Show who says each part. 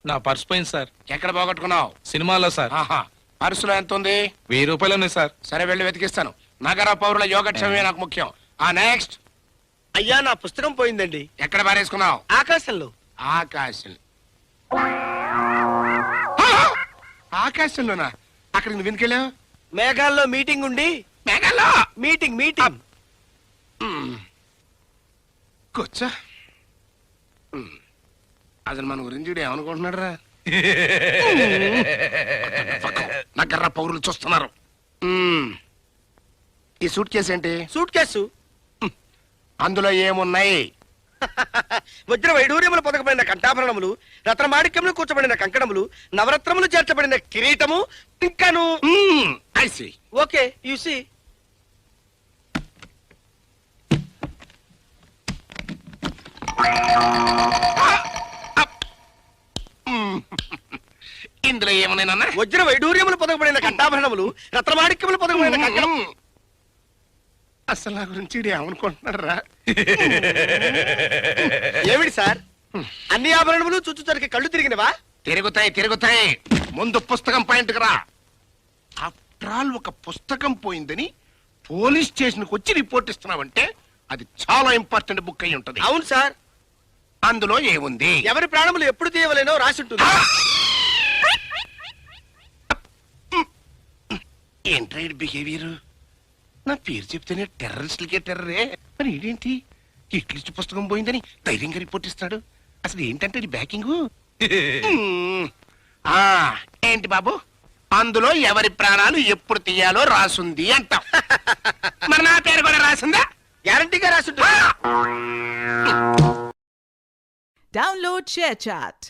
Speaker 1: నా పర్స్ పోయింది సార్.
Speaker 2: ఎక్కడ పోగొట్టుకున్నావు?
Speaker 1: సినిమాలో సార్.
Speaker 2: ఆహా, పర్సులో ఎంత ఉంది?
Speaker 1: 1000 రూపాయలు ఉన్నాయి సార్.
Speaker 2: సరే, వెళ్ళి వెతికిస్తాను. నగర పౌరుల యోగక్షేమమే నాకు ముఖ్యం. ఆ నెక్స్ట్.
Speaker 3: అయ్యా, నా పుస్తకం పోయిందండి.
Speaker 2: ఎక్కడ పారేసుకున్నావు?
Speaker 3: ఆకాశంలో.
Speaker 2: ఆకాశం. ఆకాశంలోనా? అక్కడ నువ్వు ఎందుకెళ్ళావు?
Speaker 3: మేఘాల్లో మీటింగ్ ఉండి.
Speaker 2: మేఘాల్లో
Speaker 3: మీటింగ్.
Speaker 2: కూర్చో. అసలు మన గురించి వీడు ఏమనుకుంటున్నాడు రా? నగర పౌరులు చూస్తున్నారు. ఈ సూట్ కేసు ఏంటి?
Speaker 3: Suit case.
Speaker 2: అందులో ఏమున్నాయి?
Speaker 3: వజ్ర వైడూర్యములు పొదగబడిన కంఠాభరణములు, రత్నమాణిక్యములు కూర్చబడిన కంకణములు, నవరత్నములు చేర్చబడిన కిరీటము, ఇంకాను.
Speaker 2: I see.
Speaker 3: Okay, you see.
Speaker 2: ఇందులో ఏమున్నాయన్నా?
Speaker 3: వజ్ర వైడూర్యములు పొదగబడిన కంఠాభరణములు, రత్నమాణిక్యములు పొదగబడిన కంకణం.
Speaker 2: అసలు నా గురించి వీడు ఏమనుకుంటున్నాడు రా?
Speaker 3: ఏమిటి సార్, అన్ని ఆభరణములు చుచ్చుచరికి కళ్ళు తిరిగినవా?
Speaker 2: తిరుగుతాయి. ముందు పుస్తకం పాయింట్కి రా. ఆఫ్టర్ ఆల్ ఒక పుస్తకం పోయిందని పోలీస్ స్టేషన్కి వచ్చి రిపోర్ట్ ఇస్తున్నావంటే అది చాలా ఇంపార్టెంట్ బుక్ అయి ఉంటది.
Speaker 3: అవును సార్.
Speaker 2: అందులో ఏముంది?
Speaker 3: ఎవరి ప్రాణములు ఎప్పుడు తీయవలేనో రాసి ఉంటుంది.
Speaker 2: ఏంట్రా బిహేవియర్? నా పేరు చెప్తేనే టెర్రరిస్టులకే టెర్రరే. మరి ఏంటి ఇట్లిచ్చి పుస్తకం పోయిందని ధైర్యంగా రిపోర్ట్ ఇస్తాడు? అసలు ఏంటంటే ఇది బ్యాకింగ్. ఏంటి బాబు, అందులో ఎవరి ప్రాణాలు ఎప్పుడు తీయాలో రాసుంది అంటాం. మరి నా పేరు కూడా రాసిందా?
Speaker 3: గ్యారంటీగా రాసి ఉంటుంది.
Speaker 4: Download ShareChat.